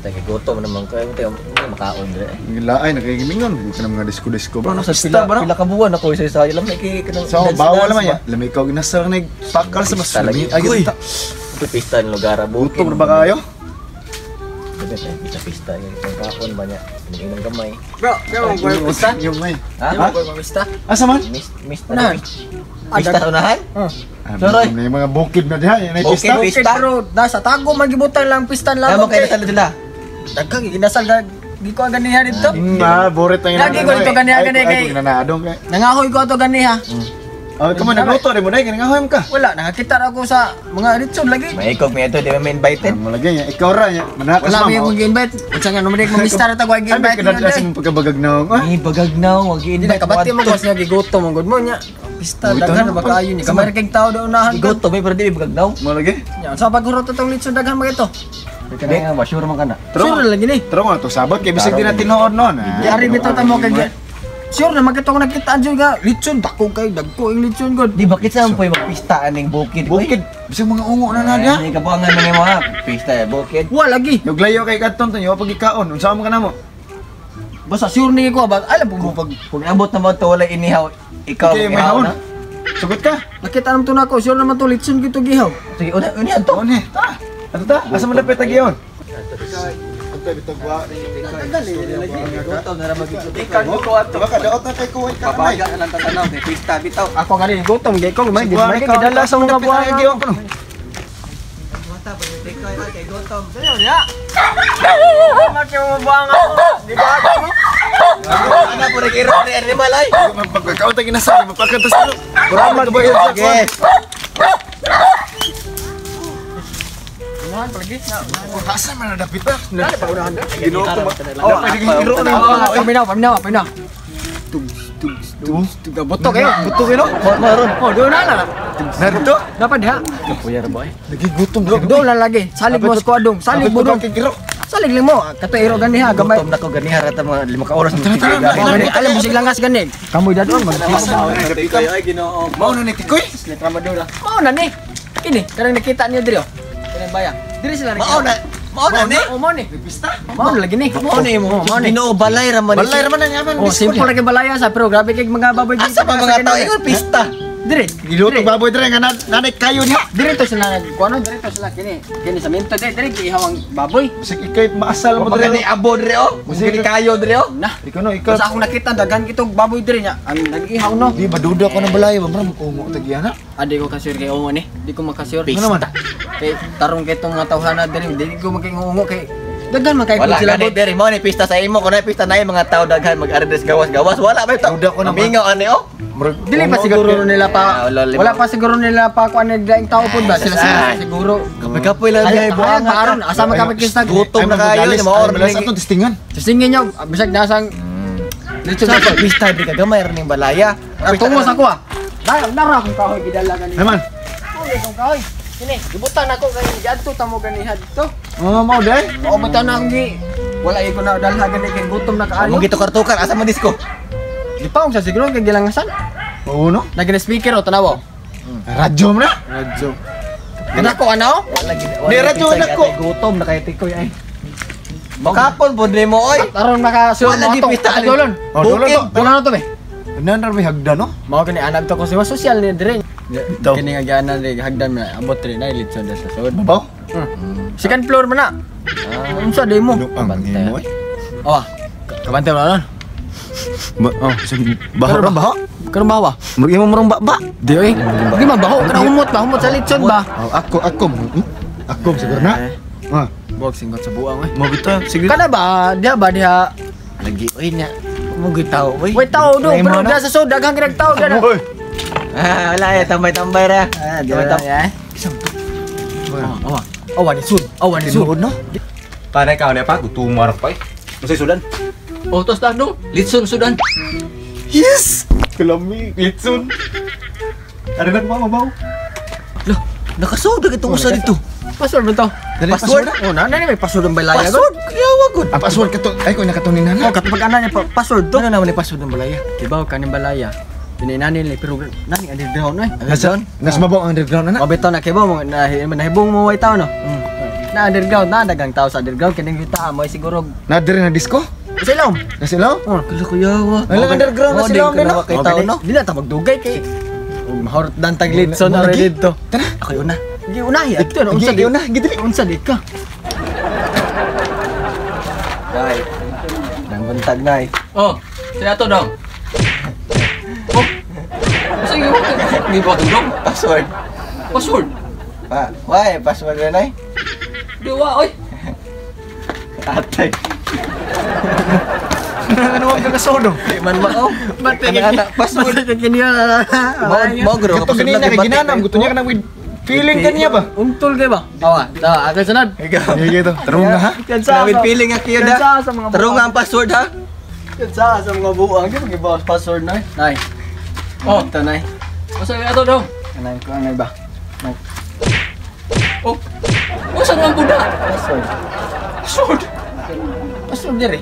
pista kay goto naman ko ay makaon dire. Gila ay nakagimingon kana mga disco ba. Ano sa pila ka buwan ako isa lam kay kanang. So bawal naman ya. Lamay ikaw ginasal nag pakal sa mas lagi. Ay pista ng lugar buto buto ba kayo? Pista yung kaon ba niya ng gamay. Bro, mo pista? Yung may. Ha? Mo pista? Asa man? Mista na. Pista unahan? Sorry. May mga bukid na diha, yan ay pista. Okay, bro. Nasa tago magibutan lang pistan lang. Amo kay nasal sila. Daghang ginasal gi ko ganiha dito. Boret na Lagi ko dito ganiha kay. Nanadong kay. Nangahoy ko ato ganiha. Oh, kamo nagluto rin mo dai ganang ka. Wala, nakakita ako sa mga ritson lagi. May ikog mi ito, di ba may invited? Mo lagi nya ikaw ra nya. Manakas Wala mo. may mong invite. Unsa nga numadik mo mistar ta ko Sabi invite. ka na sing pagkabagagnaw. Ni bagagnaw, wag Hindi na kabati mo ko niya gigutom mo gud mo nya. Pista daghan na baka ayon ni. Kamay kay tao daw unahan. Goto may pero di bagagnaw. Mo lagi. Nya sa paghurot tong litson daghan mo ito. Kaya nga ba sure man kana. Sure lagi ni. Tro nga to sabot kay bisig din natin noon noon. Yari bitaw ta mo kay. Sure na makita ko nakitaan jud ga litson dako kay dagko ing litson gud. Di bakit sa poy magpista aning bukid? Bukid bisig mga ungo na na dia. Di kabuangan man yung mga pista bukid. Wa lagi. Naglayo kay kadton to yo pagikaon. Unsa mo kana mo? Basta sure ni ko ba alam mo pag Kung abot na mo to wala inihaw, ikaw Okay, may hawon. Sugot ka. nakita naman to nako sure naman to litson gito gihaw. Sige, una to. Tuon he. Ato ta? Asa man dapat tagiyon? Antay bitagwa. Goto na ra magiging. Ikaw ko ato. Baka daot na kay kuway ka. Pabaga lang tatanaw kay pista bitaw. Ako nga rin gutom gay ko may Sigwa may ikaw gidala sa mga buwan. tagiyon ko no. Mata pag ikaw kay gotom. Dayo ya. Mati mo buwan ako. Di ba ako mo? Ana po nag-iro ni animal ay. Pagkakaon tayo ginasal, magpakantas ko. Salamat ba yun? Sige. Unahan palagi. Asa man na dapit ba? Dali pa unahan. Ginoo ko ba? Oh, Pwede giro na. paminaw. Buto kayo. Buto kayo? Maron. Oh, doon na. Narito? Dapat diha. Puyar boy. Nagigutom Doon lang lagi. Salig mo sa kuadong. Salig mo dong. Giro. Salig lang mo. Kato iro ganiha gamay. Gotom na ko gani harata mga 5 ka oras. Alam mo sig langas gani. Kamoy dadon mag. Kayo ay Ginoo. Mao na ni Tikoy? Letra madura. Mao na ni. Kini, karang nakita niyo diri. Kini bayang. Diri sila Mao na. Mao na ni. Oh, mao ni. Pista? Mao na lagi ni. Mao na mo. Mao ni. Ginoo balay ra man. Balay raman na yaman. Oh, simple lagi balaya sa pero grabe kay mga baboy Asa pa mga tao ingon pista. Diri. Giluto baboy dire nga nanay kayo niya. Diri to sila kuno diri to sila kini sa minto diri ihaw ang baboy. Bisig ikay maasal mo Mo gani dire. abo dire oh. Mo gani kayo dire oh. Nah, Ikaw no, ikaw. sa ako nakita daghan kitong baboy diri nya. Ang nag-ihaw no. Di maduda ko ng balay, bro. Ungo tagiana. Adi ko kasir kay ungo ni. Di ko makasir. Ano naman? Kay tarong kay tong mga tawhana diri, di ko makingungo kay daghan man kay Wala sila gani dire mo ni pista sa imo kun ay pista na mga tao daghan mag-ardes gawas-gawas wala ba ito. Duda ko naman. Mingaw ani oh. Dili pa siguro nila pa wala pa siguro nila pa kuan ni daing tao pud ba sila siguro. Kapoy lang Ay gay buang. paron asa makapikista Gutom na kayo ni maor Malas atong testingan. Sisingin nyo bisag nasang Dito sa pista di ka gamay ning balaya. tungos ako ah. Nara akong kahoy gidala gani. Naman. Okay, akong kahoy. Kini, gibutan ako kay adto tamo ganiha dito. Oh, mau dai. O butan na akong gi. Wala ko na dalha gani kay gutom na kaayo. Mo gitukar-tukar asa man disco. Gipaong sa siguro kay gilangasan. Oo no. Nagina speaker o tanaw. Radyo mo na. Radyo. Kanako ano? Di radyo na ko. Gutom na kay tikoy ay. Makapon pod nimo oy. Aron makasuot Wala mo di ato. pista, ali. Dolon. Oh, dolon to. Dolon na to be. Nan may hagda no. Mao gani anab to ko sa social ni dire. Ito. Kini nga gana ni hagdan na abot rin na litson sa sud. Babaw. Second floor man na. Unsa day mo? Ang mo eh. Oh. Kabante mo na. Oh, sige. Baho ra baho. Karon bawa. Murgi mo murong ba? Di oy. Di man baho kana humot ba humot sa litson ba? Oh, ako. Ako siguro na. Ah, Bog singot sa buang oy. mo bitaw. Sige. Kana ba dia Lagi oy nya. Mo gitaw oy. Wait tao do pero da sa sud daghang kinag tao da. Oy. Ah, wala ya tambay-tambay ra. Ya. Awa. Awan ni sud. Awan ni sud. Tinuod no. Panay ka na pa, gutom marap pa eh. Masay sudan. Otos da do. Litson sudan. Yes. Kalami, litson. Ada nak bawa. Loh, nakasoda itong usa dito. Password ba to? Password? Oh, na may password ang balaya ko. Password? Kiyawa gud. Ang password ka to. Ay, ko nakatunin na. Oh, katupag ana niya password to. Ano naman ni password ng balaya? Kibaw kaning balaya. Pininani ni pero nani underground oy. Nas mabaw ang underground na. O beto na kibaw mo nahibong mo way tao no. Na underground na dagang tao sa underground kining kita mo siguro Nader na disco? silom. Nasilaw? Oh, kala ko yawa. Alang underground na silom din, no? Kay tao no. Dili ta magdugay kay. Mahorot dan taglitson na Lagi? dito. Tara, ako una. Gi unahi adto na unsa Gi una, gidili. unsa di ka. Nay. Nang buntag nay. Oh, saya to dong. Oh. Masa yung gibuhat dong? Password. Password. Why? Password na nay. Dewa oy. Atay. Ano ang kakasodo? Di man mao. Bate Anak password. kaniya. Mo gro. Ito ganina kay ginanam, gusto niya ka na with feeling kanya ba? Untol kay ba? Awa, daw akan sunod. Ikaw. Sige to, tarong na ha. Nawid feeling nga kiyo da. Kansa sa mga Tarong nga ang password ha. Kansa sa mga buang gyud gibawas password na. Nay. Oh, Ito nay. masa yung ato dong? Kanay ko anay ba? Nay. Oh. Masa naman buda? Password. Password. Password dire.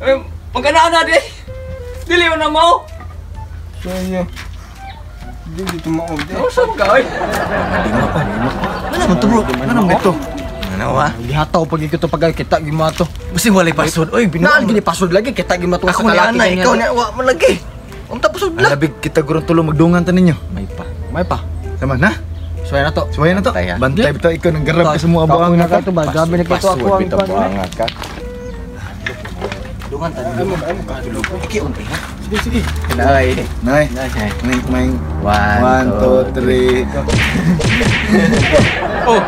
Eh, magkanaan na di. Dili mo na mo. So yun. Di dito mo di. Masa ka oy? Ano mo to bro? Ano mo ito? Ano wa? Gihataw pag ito pag kita gimato. Basi walay password. Oy, Naan binuang. gini password lagi kita gimato Ako ni ana, ikaw ni wa man lagi. Unta password la. Alabig kita gurong tulong magdungan ta ninyo. May pa. May pa. Sama na. Suway na to. Suwayan na to. Kaya. Bantay bitaw ikaw nang garab ka sa mga buang na na ka to ba? Gabi na kito ako ang kwan. ka. Dungan ta dito. Iki unti ha. Sige sige. Nay. Nay. Nay. May 1, 1, 2, 3. Oh.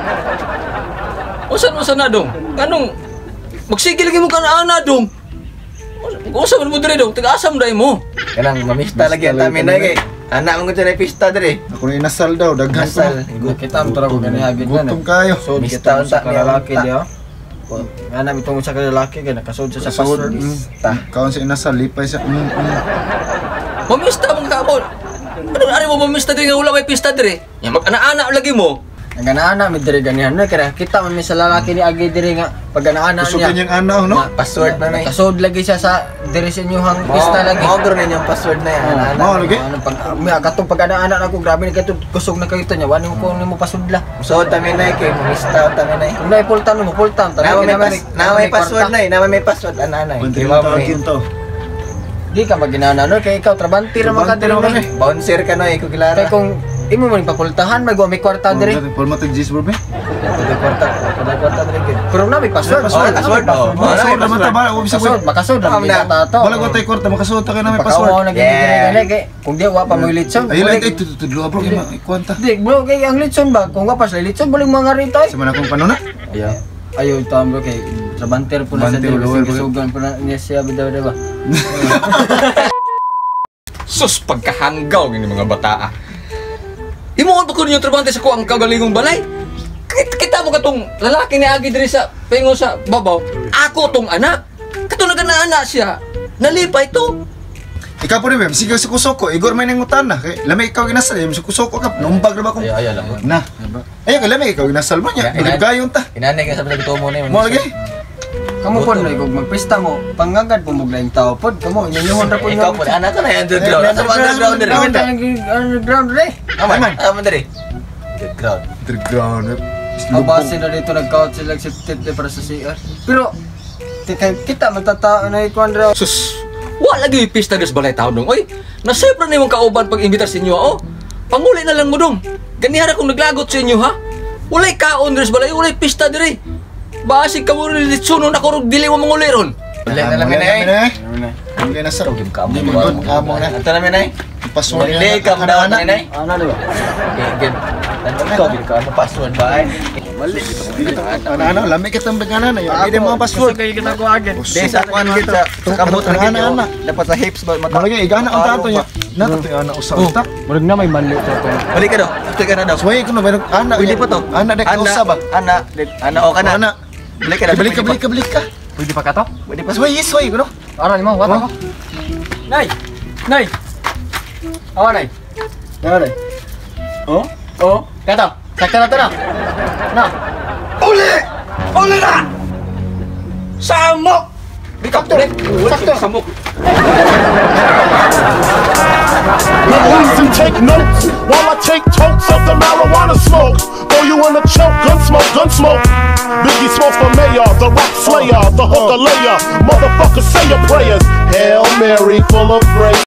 Usan na dong? Anong magsigil lagi mo kana dong? Usan mo dire dong? Taga-asam dai mo. Kanang mamista lagi ang tamin na kay. Anak mo ko na pista dire. Ako na inasal daw, daghan ko. Asal. Kita mo tara ko gani agad na. Gutom kayo. So Mista kita sa unta niya, lalaki unta. dia. Nga namin itong sa lalaki kaya nakasod siya sa password. Kaon sa inasal, lipay sa Mamista mo ka mo. Ano ari mo mamista dire nga wala may pista dire? Ya mag-ana-ana lagi mo. Ang ganaana mi dire ganihan no kaya kita man mi sa lalaki ni agi dire nga pag ganaana Kusugan niya. niyang anaw, no? Password na nay. Nakasod lagi siya sa dire sa inyong pista lagi. Mo gro ninyong password na yan. Ana. Mao lagi. Ano pag may katong pag ganaana nako grabe ni kato kusog na kayo niya wani mo ko nimo pasudla. So tamin na kay mamista tamin na. Kung may pultan mo pultan Na may password na na may password ana na. Bantay Diba mo mo? to. Di ka maginana no kay ikaw trabanti ra man ka dire. Bouncer ka no iko kilala. Kay kung imo man papultahan magwa may kwarta dire. Paul matag jis bro be. Kada kwarta dire. Pero na may password. Password. Makasud naman ta ba? Ubis Makasod, makasod na Tama na. mga tato. Wala ko tay kwarta, makasud ta ka na may Pagkawa password. na gini kay kung di wa pa mo litson. Ay lang tay tudlo bro kay kwanta. Di bro kay ang litson ba kung wa pa sa litson buling mga rito ay. Sa man akong panuna. Ayo ito bro kay trabanter po na sa Trabanter, dire lower, sugan po na niya siya bida ba. Sus pagkahanggaw gini mga bataa. Imo pa ko ninyo trabante sa kuang kagalingong balay. Kita mo katong lalaki ni agi diri sa pingo sa babaw. Ako tong anak. Katong nagana-ana siya. Nalipay to. Ikaw po rin, sige sa kusoko, igor may nangutan na. Kay lamay ikaw ginasal, yung sa kusoko ka, numbag na ba kung... Ay lang. Na. Ayun, kay lamay ikaw ginasal mo niya, nagagayon ta. Inanay ka sa pagtuto mo na yun. Mo lagi. Kamo po na kung magpista mo pangagad po muglaing tao pod kamo inyuhon ra po Ikaw po, anak ka na yung underground. Nasa underground dire. underground re. Aman, aman dire. Underground. Underground. Abase na dito nag-count sila sa tip para sa CR. Pero kita magtatao na ikuan ra. Sus. Wa lagi pista des balay taon dong. Oy, nasipra na yung kauban pag imbitar sa inyo oh. Panguli na lang mo dong. Ganihara kung naglagot sa inyo ha. Walay kaon des balay, walay pista dire. Basig ka mo rin litsuno na kurog dili mo manguli ron. Ulit na lang minay. Hindi na sa rog. Kamo Hindi mo kamo na. Ito na minay. Password Hindi ka mo daw na minay. Ano diba? Good. Ikaw, ka ano password ba? Ano, lamay ka tambag na na. Hindi mo password. Kaya kita ko agad. Di sa kuan gid sa kamot na gid. Dapat sa hips ba mata. Malagay, igana ang tato niya. Nato yung anak usa utak. Murag na may manli to to. Balik ka daw. Balik ka na daw. Suway ko na, mayroon anak. Pwede pa to. Anak na kausa ba? Anak o ka na. Anak. Balik ka na. Balik ka. Pwede pa ka to? Pwede pa. Suway, suway ko no. Ara ni mo, wata ko. Nay. Nay. Awa nay. Awa nay. Oh? Oh, kato. Sakta na to na. Na. Uli na! Samok! Bikap to rin. Sakto. Samok. Please and take notes while I take totes of the marijuana smoke. throw you in a choke. Gun smoke. Biggie smokes for mayor, the rap slayer, the hooker layer. Motherfucker, say your prayers. Hail Mary, full of grace.